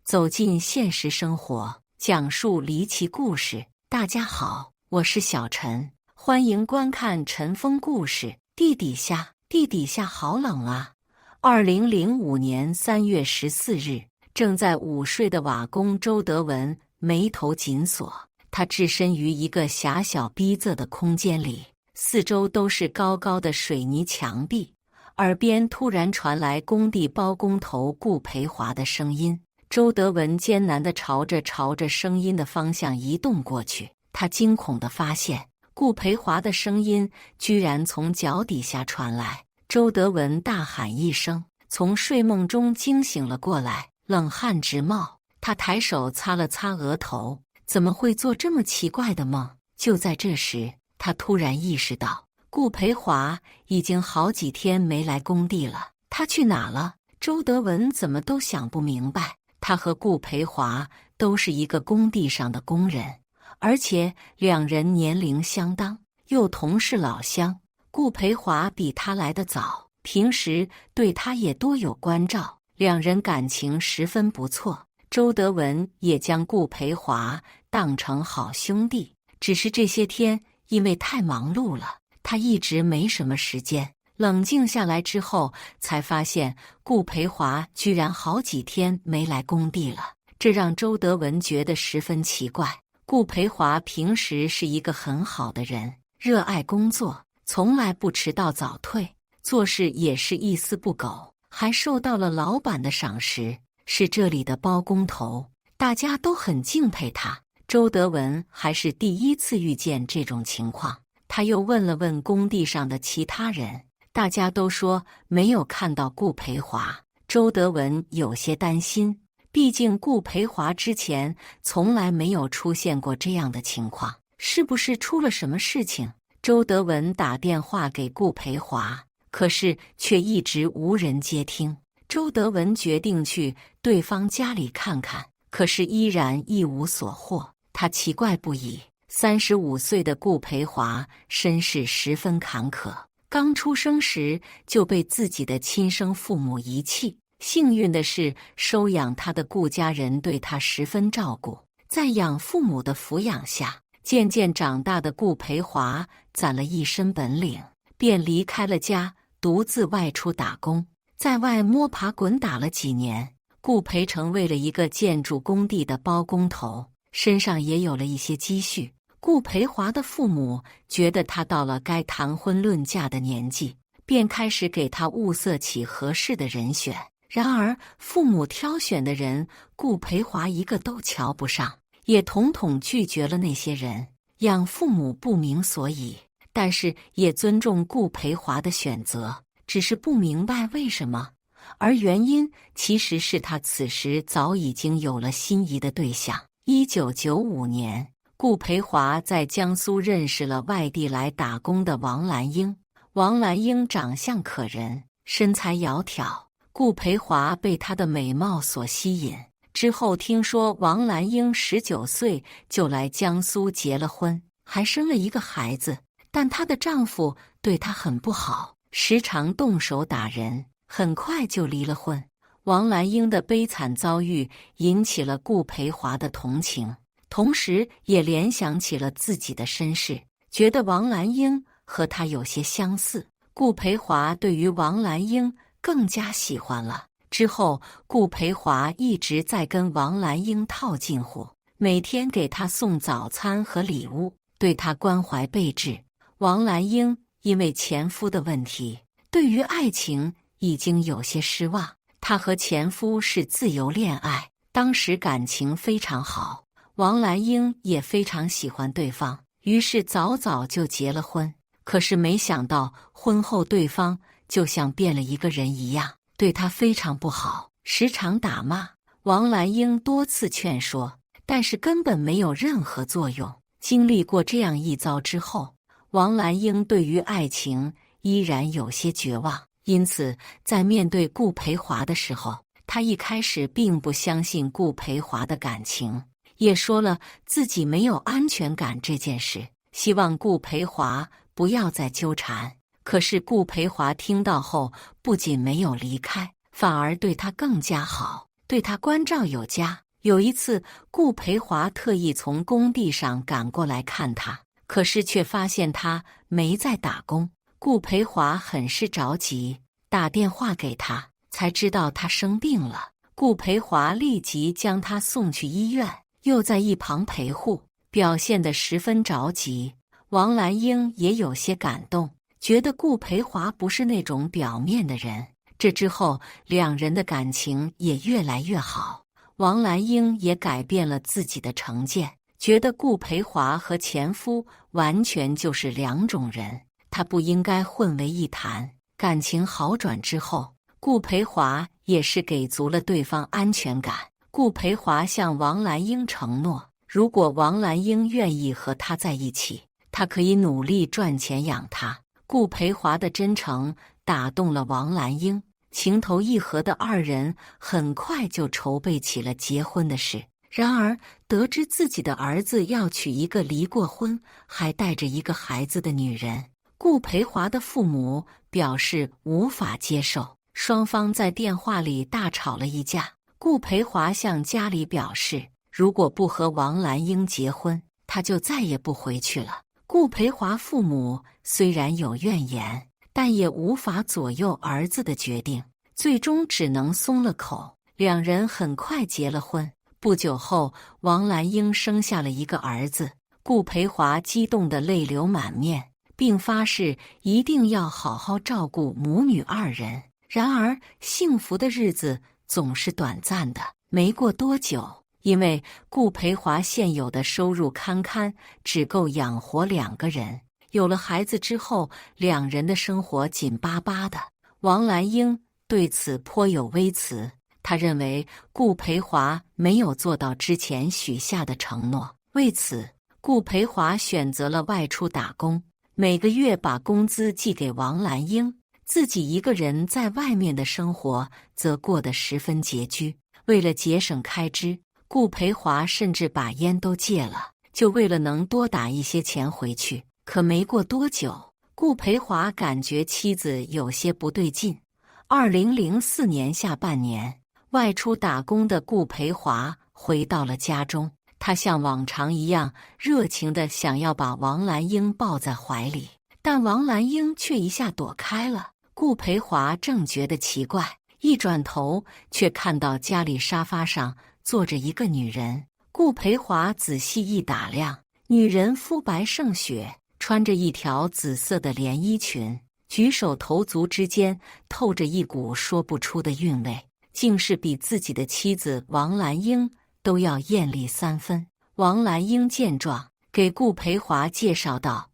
走进现实生活，讲述离奇故事。大家好，我是小陈，欢迎观看陈峰故事。地底下好冷啊！2005年3月14日，正在午睡的瓦工周德文眉头紧锁，他置身于一个狭小逼仄的空间里，四周都是高高的水泥墙壁，耳边突然传来工地包工头顾培华的声音。周德文艰难地朝着声音的方向移动过去，他惊恐地发现顾培华的声音居然从脚底下传来。周德文大喊一声，从睡梦中惊醒了过来，冷汗直冒。他抬手擦了擦额头，怎么会做这么奇怪的梦？就在这时，他突然意识到顾培华已经好几天没来工地了，他去哪了？周德文怎么都想不明白。他和顾培华都是一个工地上的工人，而且两人年龄相当，又同是老乡。顾培华比他来得早，平时对他也多有关照，两人感情十分不错。周德文也将顾培华当成好兄弟，只是这些天因为太忙碌了，他一直没什么时间。冷静下来之后，才发现顾培华居然好几天没来工地了，这让周德文觉得十分奇怪。顾培华平时是一个很好的人，热爱工作，从来不迟到早退，做事也是一丝不苟，还受到了老板的赏识，是这里的包工头，大家都很敬佩他。周德文还是第一次遇见这种情况，他又问了问工地上的其他人，大家都说没有看到顾培华。周德文有些担心，毕竟顾培华之前从来没有出现过这样的情况，是不是出了什么事情？周德文打电话给顾培华，可是却一直无人接听。周德文决定去对方家里看看，可是依然一无所获。他奇怪不已，35岁的顾培华身世十分坎坷，刚出生时就被自己的亲生父母遗弃，幸运的是收养他的顾家人对他十分照顾，在养父母的抚养下，渐渐长大的顾培华攒了一身本领，便离开了家，独自外出打工。在外摸爬滚打了几年，顾培成为了一个建筑工地的包工头，身上也有了一些积蓄。顾培华的父母觉得他到了该谈婚论嫁的年纪，便开始给他物色起合适的人选。然而父母挑选的人，顾培华一个都瞧不上，也统统拒绝了那些人。养父母不明所以，但是也尊重顾培华的选择，只是不明白为什么。而原因其实是他此时早已经有了心仪的对象。1995年，顾培华在江苏认识了外地来打工的王兰英。王兰英长相可人，身材窈窕，顾培华被她的美貌所吸引。之后听说王兰英19岁就来江苏结了婚，还生了一个孩子，但她的丈夫对她很不好，时常动手打人，很快就离了婚。王兰英的悲惨遭遇引起了顾培华的同情，同时也联想起了自己的身世，觉得王兰英和他有些相似。顾培华对于王兰英更加喜欢了。之后顾培华一直在跟王兰英套近乎，每天给她送早餐和礼物，对她关怀备至。王兰英因为前夫的问题，对于爱情已经有些失望。她和前夫是自由恋爱，当时感情非常好，王兰英也非常喜欢对方，于是早早就结了婚。可是没想到婚后对方就像变了一个人一样，对她非常不好，时常打骂。王兰英多次劝说，但是根本没有任何作用。经历过这样一遭之后，王兰英对于爱情依然有些绝望，因此在面对顾培华的时候，她一开始并不相信顾培华的感情，也说了自己没有安全感这件事，希望顾培华不要再纠缠。可是顾培华听到后，不仅没有离开，反而对他更加好。对他关照有加。有一次，顾培华特意从工地上赶过来看他，可是却发现他没在打工。顾培华很是着急，打电话给他，才知道他生病了。顾培华立即将他送去医院，又在一旁陪护，表现得十分着急。王兰英也有些感动，觉得顾培华不是那种表面的人。这之后，两人的感情也越来越好。王兰英也改变了自己的成见，觉得顾培华和前夫完全就是两种人，她不应该混为一谈。感情好转之后，顾培华也是给足了对方安全感。顾培华向王兰英承诺，如果王兰英愿意和他在一起，他可以努力赚钱养她。顾培华的真诚打动了王兰英，情投意合的二人很快就筹备起了结婚的事。然而，得知自己的儿子要娶一个离过婚还带着一个孩子的女人，顾培华的父母表示无法接受，双方在电话里大吵了一架。顾培华向家里表示，如果不和王兰英结婚，他就再也不回去了。顾培华父母虽然有怨言，但也无法左右儿子的决定，最终只能松了口。两人很快结了婚。不久后，王兰英生下了一个儿子，顾培华激动得泪流满面，并发誓一定要好好照顾母女二人。然而，幸福的日子总是短暂的。没过多久，因为顾培华现有的收入堪堪，只够养活两个人。有了孩子之后，两人的生活紧巴巴的。王兰英对此颇有微词，她认为顾培华没有做到之前许下的承诺。为此，顾培华选择了外出打工，每个月把工资寄给王兰英，自己一个人在外面的生活则过得十分拮据。为了节省开支，顾培华甚至把烟都戒了，就为了能多打一些钱回去。可没过多久，顾培华感觉妻子有些不对劲。2004年下半年，外出打工的顾培华回到了家中，他像往常一样热情地想要把王兰英抱在怀里，但王兰英却一下躲开了。顾培华正觉得奇怪，一转头却看到家里沙发上坐着一个女人。顾培华仔细一打量，女人肤白胜雪，穿着一条紫色的连衣裙，举手投足之间透着一股说不出的韵味，竟是比自己的妻子王兰英都要艳丽3分。王兰英见状，给顾培华介绍道：“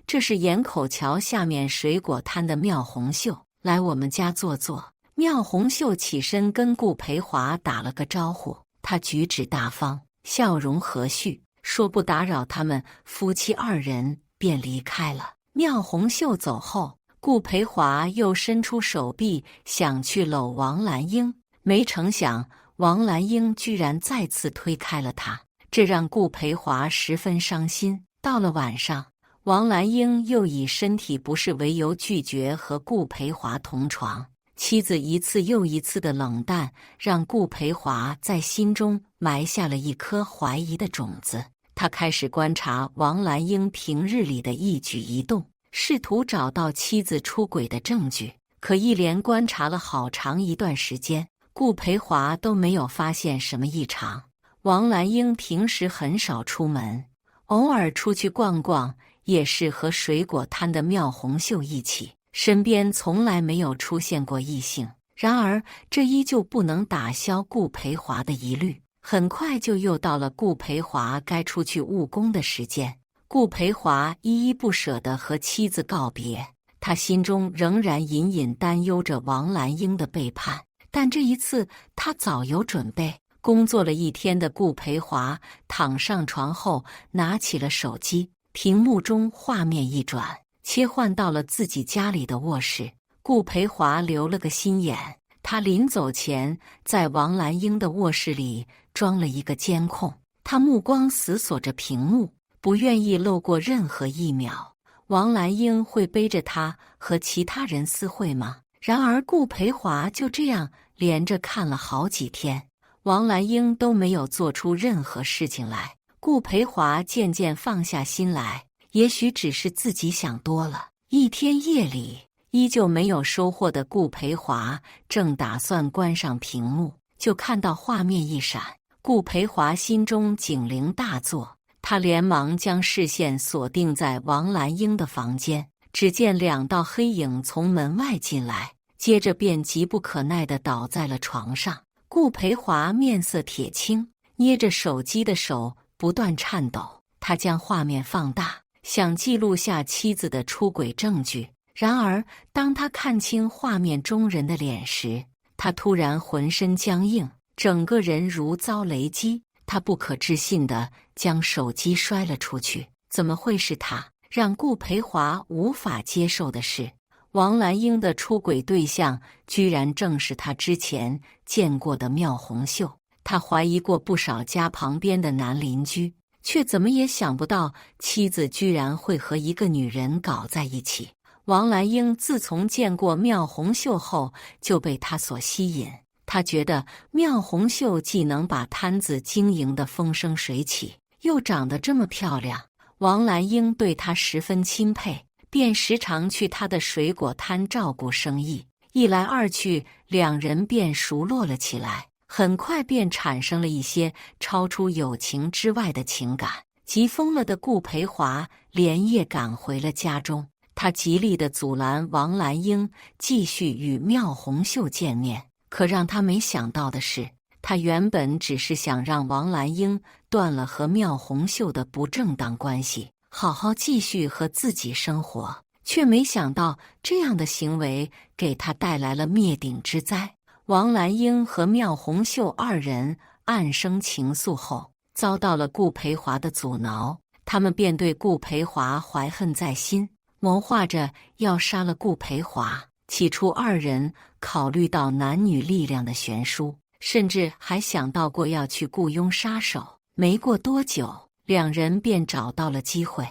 这是盐口桥下面水果摊的妙红秀，来我们家坐坐。”妙红秀起身跟顾培华打了个招呼，他举止大方，笑容和煦，说不打扰他们夫妻二人，便离开了。妙红秀走后，顾培华又伸出手臂想去搂王兰英，没成想王兰英居然再次推开了他，这让顾培华十分伤心。到了晚上，王兰英又以身体不适为由拒绝和顾培华同床。妻子一次又一次的冷淡，让顾培华在心中埋下了一颗怀疑的种子。他开始观察王兰英平日里的一举一动，试图找到妻子出轨的证据。可一连观察了好长一段时间，顾培华都没有发现什么异常。王兰英平时很少出门，偶尔出去逛逛，也是和水果摊的妙红秀一起，身边从来没有出现过异性。然而，这依旧不能打消顾培华的疑虑。很快就又到了顾培华该出去务工的时间，顾培华依依不舍地和妻子告别，他心中仍然隐隐担忧着王兰英的背叛，但这一次他早有准备。工作了一天的顾培华躺上床后，拿起了手机，屏幕中画面一转，切换到了自己家里的卧室。顾培华留了个心眼，他临走前在王兰英的卧室里装了一个监控，他目光死锁着屏幕，不愿意漏过任何一秒。王兰英会背着他和其他人私会吗？然而顾培华就这样连着看了好几天。王兰英都没有做出任何事情来。顾培华渐渐放下心来，也许只是自己想多了。一天夜里，依旧没有收获的顾培华正打算关上屏幕，就看到画面一闪。顾培华心中警铃大作，他连忙将视线锁定在王兰英的房间。只见2道黑影从门外进来，接着便急不可耐地倒在了床上。顾培华面色铁青，捏着手机的手不断颤抖。他将画面放大，想记录下妻子的出轨证据。然而，当他看清画面中人的脸时，他突然浑身僵硬，整个人如遭雷击。他不可置信地将手机摔了出去。怎么会是他？让顾培华无法接受的是，王兰英的出轨对象居然正是他之前见过的妙红秀。他怀疑过不少家旁边的男邻居，却怎么也想不到妻子居然会和一个女人搞在一起。王兰英自从见过妙红秀后就被他所吸引，他觉得妙红秀既能把摊子经营得风生水起，又长得这么漂亮。王兰英对她十分钦佩，便时常去她的水果摊照顾生意。一来二去，两人便熟络了起来，很快便产生了一些超出友情之外的情感。急疯了的顾培华连夜赶回了家中，他极力地阻拦王兰英继续与妙红秀见面。可让他没想到的是，他原本只是想让王兰英断了和妙红秀的不正当关系，好好继续和自己生活，却没想到这样的行为给他带来了灭顶之灾。王兰英和妙红秀2人暗生情愫后，遭到了顾培华的阻挠，他们便对顾培华怀恨在心，谋划着要杀了顾培华。起初2人考虑到男女力量的悬殊，甚至还想到过要去雇佣杀手。没过多久，2人便找到了机会。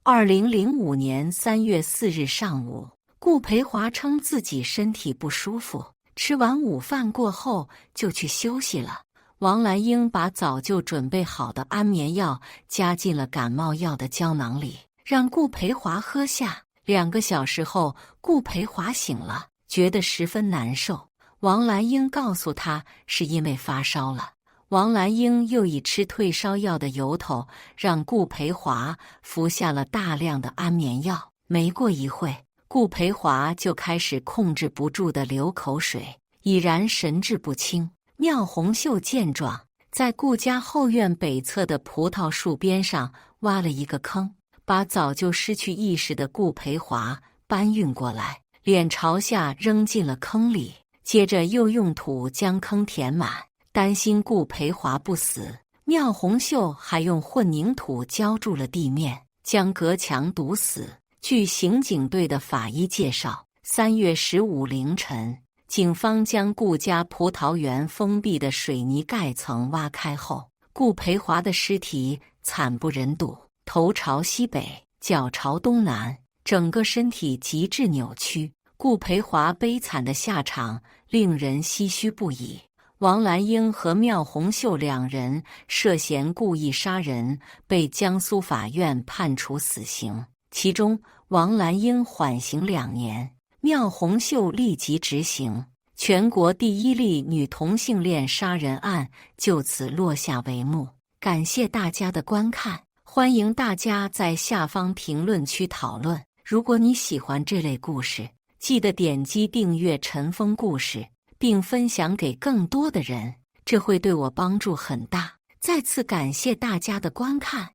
2005年3月4日上午，顾培华称自己身体不舒服，吃完午饭过后就去休息了。王兰英把早就准备好的安眠药加进了感冒药的胶囊里，让顾培华喝下。2个小时后，顾培华醒了，觉得十分难受。王兰英告诉他是因为发烧了。王兰英又以吃退烧药的由头，让顾培华服下了大量的安眠药。没过一会，顾培华就开始控制不住的流口水，已然神志不清。妙红秀见状，在顾家后院北侧的葡萄树边上挖了一个坑，把早就失去意识的顾培华搬运过来，脸朝下扔进了坑里，接着又用土将坑填满。担心顾培华不死，妙红秀还用混凝土浇筑了地面，将隔墙堵死。据刑警队的法医介绍，3月15凌晨，警方将顾家葡萄园封闭的水泥盖层挖开后，顾培华的尸体惨不忍睹，头朝西北，脚朝东南，整个身体极致扭曲。顾培华悲惨的下场令人唏嘘不已。王兰英和妙红秀2人涉嫌故意杀人，被江苏法院判处死刑，其中王兰英缓刑2年，妙红秀立即执行。全国第1例女同性恋杀人案就此落下帷幕。感谢大家的观看，欢迎大家在下方评论区讨论。如果你喜欢这类故事，记得点击订阅陈峰故事，并分享给更多的人，这会对我帮助很大。再次感谢大家的观看。